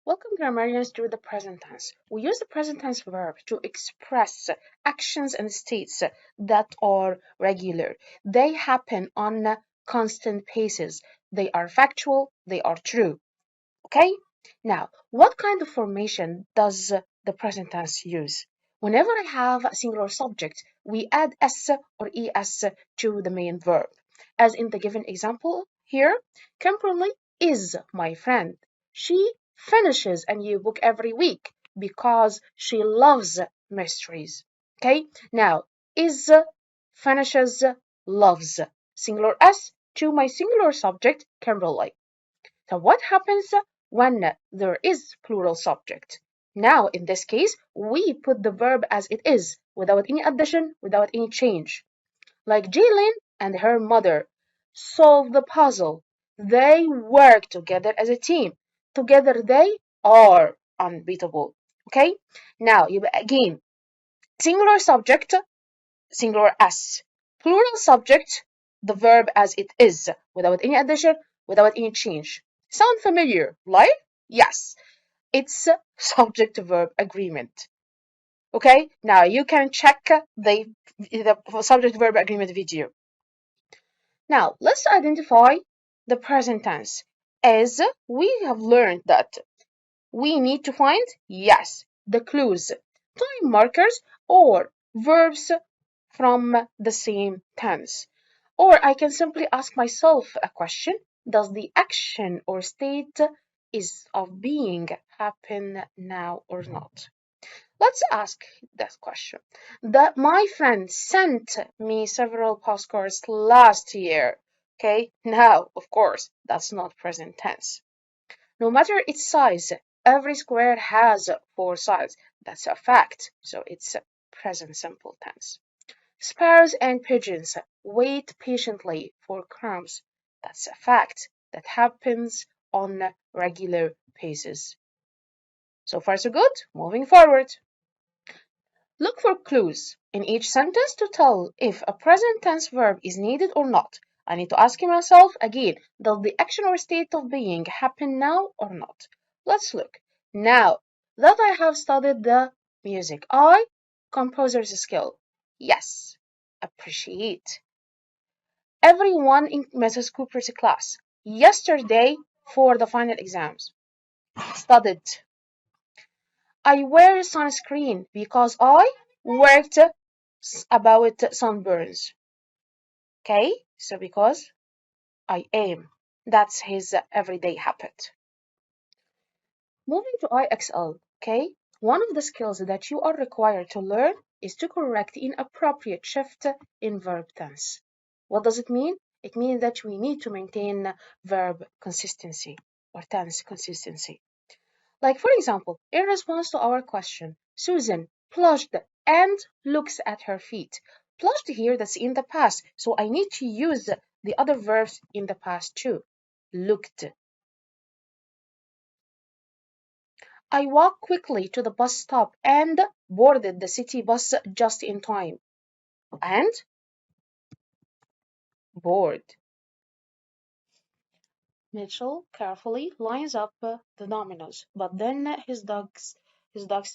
Welcome, grammarians, to the present tense. We use the present tense verb to express actions and states that are regular. They happen on constant basis. They are factual, they are true. Okay? Now, what kind of formation does the present tense use? Whenever I have a singular subject, we add s or es to the main verb. As in the given example here, Kimberly is my friend. She finishes a new book every week because she loves mysteries. Okay? Now, is finishes loves. Singular s to my singular subject, Kimberly. So what happens when there is plural subject? Now, in this case, we put the verb as it is, without any addition, without any change. Like Jaylin and her mother solve the puzzle. They work together as a team. Together they are unbeatable. Okay? Now, you again, singular subject, singular s. Plural subject, the verb as it is, without any addition, without any change. Sound familiar, right? Yes, it's subject verb agreement. Okay, now you can check the subject verb agreement video. Now let's identify the present tense. As we have learned that we need to find, yes, the clues, time markers, or verbs from the same tense. Or I can simply ask myself a question. Does the action or state is of being happen now or not? Let's ask that question. That my friend sent me several postcards last year. Okay, now, of course, that's not present tense. No matter its size, every square has four sides. That's a fact. So it's a present simple tense. Sparrows and pigeons wait patiently for crumbs. That's a fact that happens on regular basis. So far, so good. Moving forward. Look for clues in each sentence to tell if a present tense verb is needed or not. I need to ask myself again, does the action or state of being happen now or not? Let's look. Now that I have studied the music, I, composer's skill. Yes, appreciate. Everyone in Mrs. Cooper's class. Yesterday for the final exams. Studied. I wear sunscreen because I worked about sunburns. Okay, so because I am. That's his everyday habit. Moving to IXL, okay, one of the skills that you are required to learn is to correct inappropriate shift in verb tense. What does it mean? It means that we need to maintain verb consistency or tense consistency. Like, for example, in response to our question, Susan plushed and looks at her feet. Plushed here, that's in the past, so I need to use the other verbs in the past too. Looked. I walked quickly to the bus stop and boarded the city bus just in time. And bored. Mitchell carefully lines up the dominoes, but then his dog's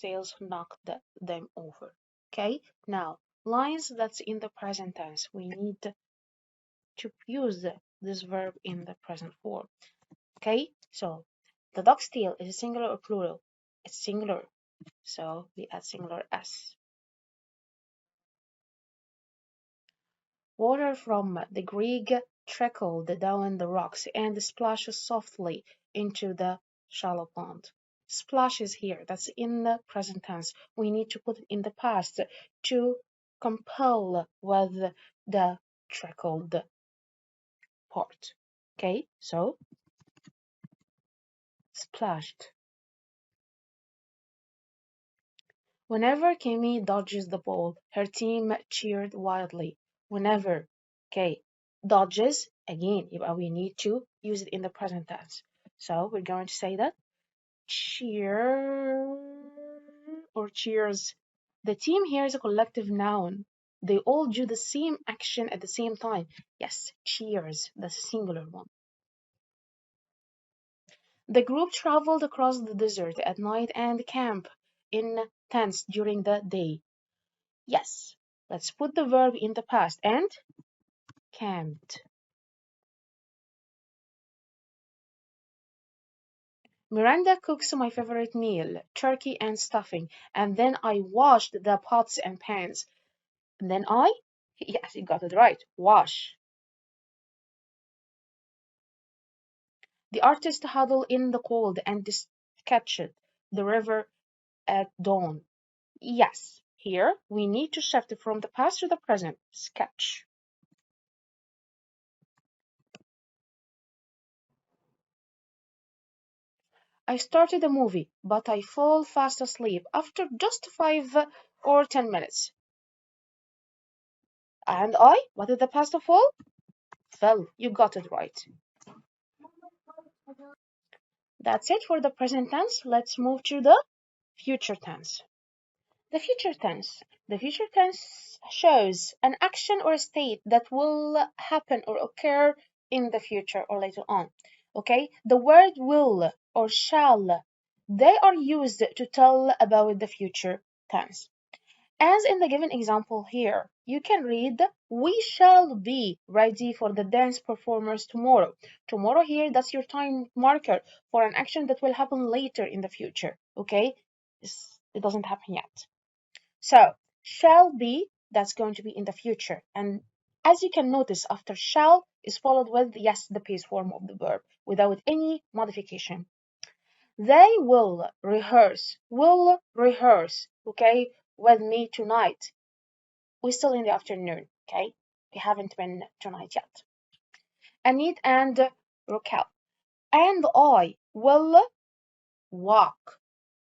tails knocked them over. Okay, now lines that's in the present tense. We need to use this verb in the present form. Okay, so the dog's tail is singular or plural? It's singular, so we add singular s. Water from the Greek trickled down the rocks and splashes softly into the shallow pond. Splashes here, that's in the present tense. We need to put it in the past to compel with the trickled part. Okay, so splashed. Whenever Kimmy dodges the ball, her team cheered wildly. Whenever, okay, dodges, again, we need to use it in the present tense. So we're going to say that cheer or cheers. The team here is a collective noun. They all do the same action at the same time. Yes, cheers, the singular one. The group traveled across the desert at night and camped in tents during the day. Yes, let's put the verb in the past and camped. Miranda cooks my favorite meal, turkey and stuffing, and then I washed the pots and pans. And then I, yes, you got it right, wash. The artist huddled in the cold and sketched the river at dawn. Yes, here we need to shift from the past to the present. Sketch. I started a movie, but I fall fast asleep after just 5 or 10 minutes. And I, what is the past of all? Well, you got it right. That's it for the present tense. Let's move to the future tense. The future tense. The future tense shows an action or a state that will happen or occur in the future or later on. Okay? The word will or shall, they are used to tell about the future tense. As in the given example here, you can read, we shall be ready for the dance performers tomorrow. Tomorrow here, that's your time marker for an action that will happen later in the future. Okay? It doesn't happen yet. So, shall be, that's going to be in the future. And as you can notice, after shall is followed with yes, the base form of the verb, without any modification. They will rehearse, okay, with me tonight. We're still in the afternoon, okay? We haven't been tonight yet. Anit and Raquel. And I will walk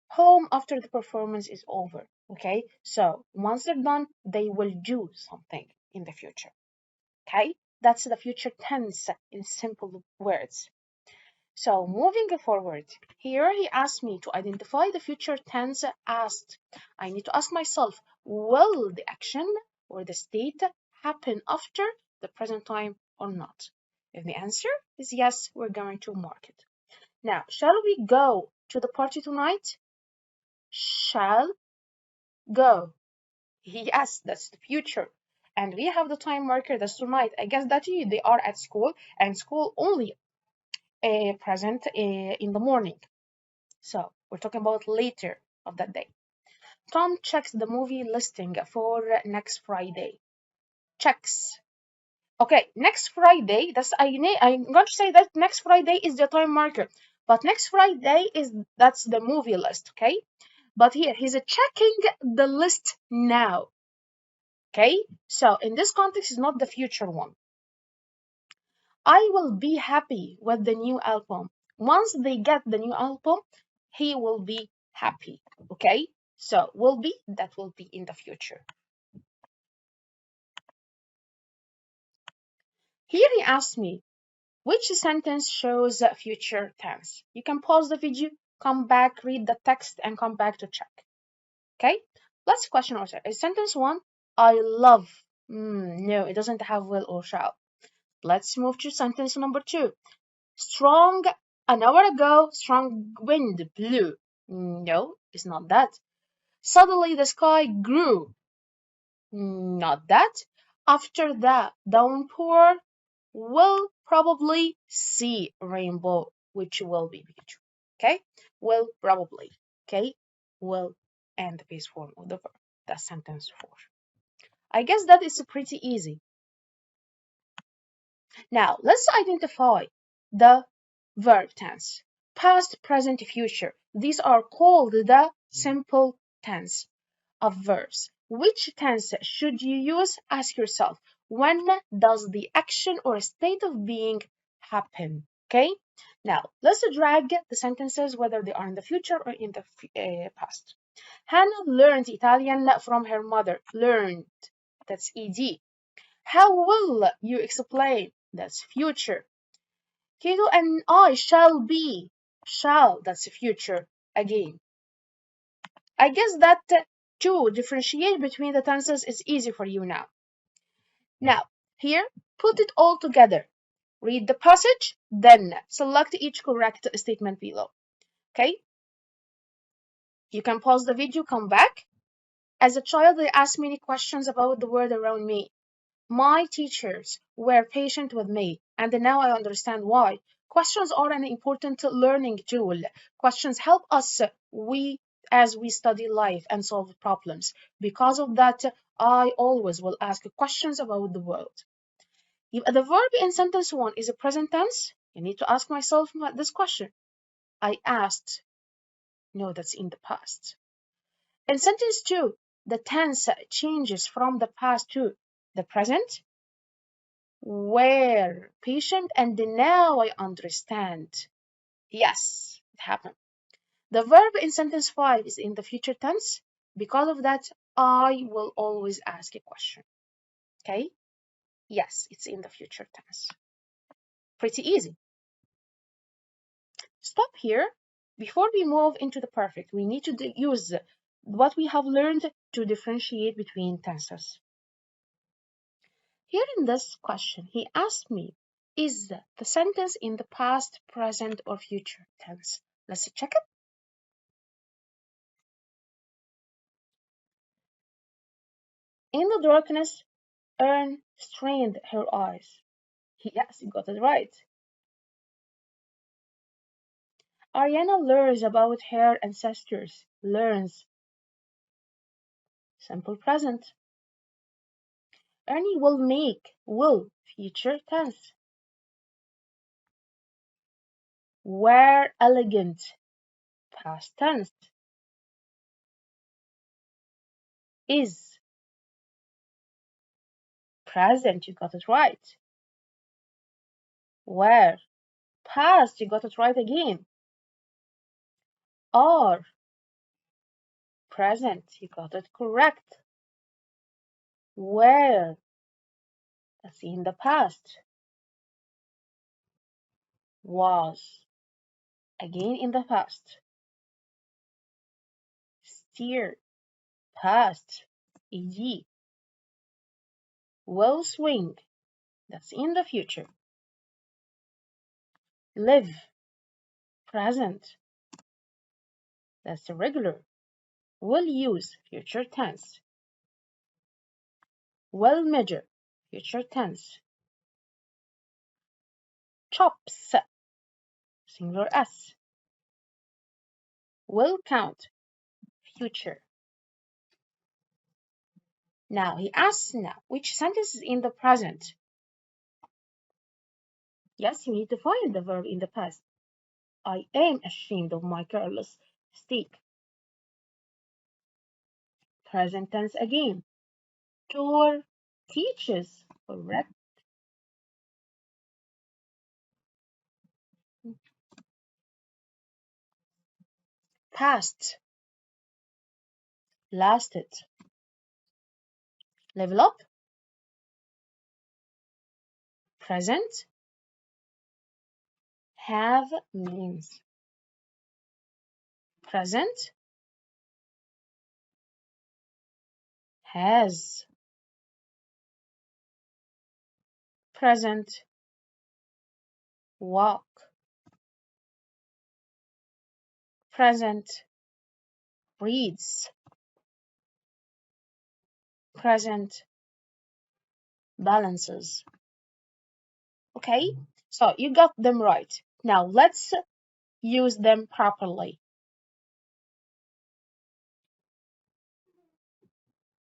home after the performance is over, okay? So once they're done, they will do something in the future, okay? That's the future tense in simple words. So moving forward, here he asked me to identify the future tense asked. I need to ask myself, will the action or the state happen after the present time or not? If the answer is yes, we're going to mark it. Now, shall we go to the party tonight? Shall go. Yes, that's the future. And we have the time marker, that's tonight. I guess that they are at school, and school only present in the morning. So we're talking about later of that day. Tom checks the movie listing for next Friday. Checks. Okay, next Friday. I'm going to say that next Friday is the time marker, but next Friday that's the movie list. Okay, but here he's checking the list now. Okay, so in this context is not the future one. I will be happy with the new album. Once they get the new album, he will be happy. Okay? So will be, that will be in the future. Here he asked me, which sentence shows future tense? You can pause the video, come back, read the text, and come back to check. Okay? Let's question ourselves. Is sentence one, I love? No, it doesn't have will or shall. Let's move to sentence number two. Strong, an hour ago, strong wind blew. No, it's not that. Suddenly the sky grew. Not that. After the downpour, we'll probably see rainbow, which will be beautiful. Okay? Will probably. Okay? Will and the base form of the verb. That's sentence 4. I guess that is pretty easy. Now, let's identify the verb tense. Past, present, future. These are called the simple tense of verbs. Which tense should you use? Ask yourself, when does the action or state of being happen? Okay? Now, let's drag the sentences whether they are in the future or in the past. Hannah learned Italian from her mother. Learned. That's ed. How will you explain? That's future. Kato and I shall be. Shall, that's future again. I guess that to differentiate between the tenses is easy for you now. Now, here, put it all together. Read the passage, then select each correct statement below. Okay? You can pause the video, come back. As a child, I asked many questions about the world around me. My teachers were patient with me, and now I understand why. Questions are an important learning tool. Questions help us as we study life and solve problems. Because of that, I always will ask questions about the world. If the verb in sentence 1 is a present tense, you need to ask myself this question. I asked. No, that's in the past. In sentence 2, the tense changes from the past to the present. Were patient and now I understand. Yes, it happened. The verb in sentence 5 is in the future tense. Because of that, I will always ask a question. Okay? Yes, it's in the future tense. Pretty easy. Stop here. Before we move into the perfect, we need to use what we have learned to differentiate between tenses. Here in this question, he asked me, is the sentence in the past, present, or future tense? Let's check it. In the darkness, Erin strained her eyes. Yes, you got it right. Ariana learns about her ancestors. Learns. Simple present. Ernie will make. Will. Future tense. Were elegant. Past tense. Is. Present. You got it right. Were. Past. You got it right again. Are. Present. You got it correct. Were. That's in the past. Was. Again in the past. Steer. Past. Ed. Will swing. That's in the future. Live. Present. That's the regular. Will use. Future tense. Will measure. Future tense. Chops. Singular S. Will count. Future. Now he asks now, which sentence is in the present? Yes, you need to find the verb in the past. I am ashamed of my careless state. Present tense again. Tor teaches. Correct. Past. Lasted. Level up. Present. Have means. Present. Has. Present. Walk. Present. Reads. Present. Balances. Okay, so you got them right. Now let's use them properly.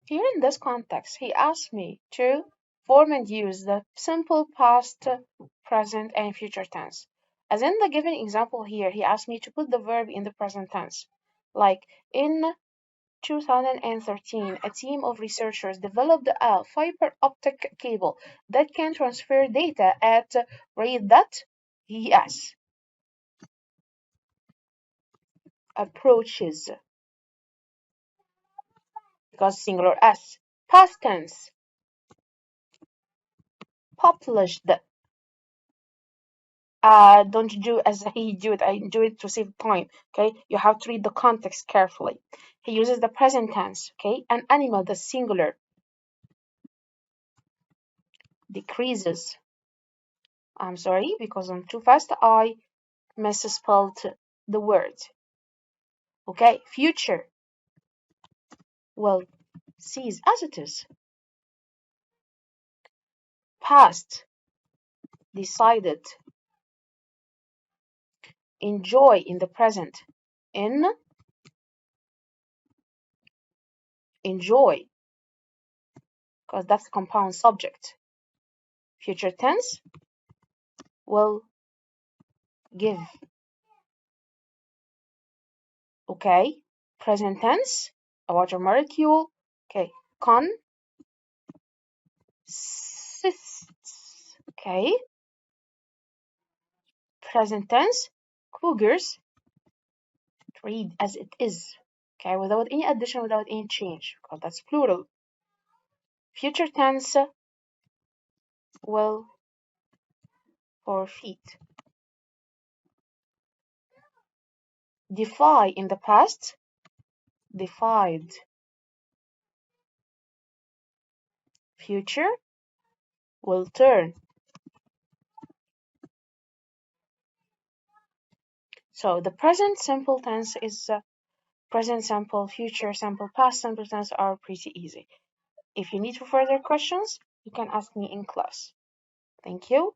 Here in this context, he asked me to form and use the simple past, present, and future tense. As in the given example here, he asked me to put the verb in the present tense. Like in 2013, a team of researchers developed a fiber optic cable that can transfer data at rate that, yes, approaches, because singular S. Past tense, published. Don't do as he do it. I do it to save time. Okay, you have to read the context carefully. He uses the present tense. Okay, an animal, the singular, decreases. I'm sorry, because I'm too fast, I misspelled the word. Okay, future. Well, cease as it is. Past. Decided. Enjoy in the present. Enjoy, because that's the compound subject. Future tense. Will give. Okay. Present tense. A water molecule. Okay. Consists. Okay. Present tense. Cougars. Read as it is. Okay. Without any addition, without any change, because that's plural. Future tense. Will forfeit. Defy in the past. Defied. Future. Will turn. So the present simple tense is present simple, future simple, past simple tense are pretty easy. If you need further questions, you can ask me in class. Thank you.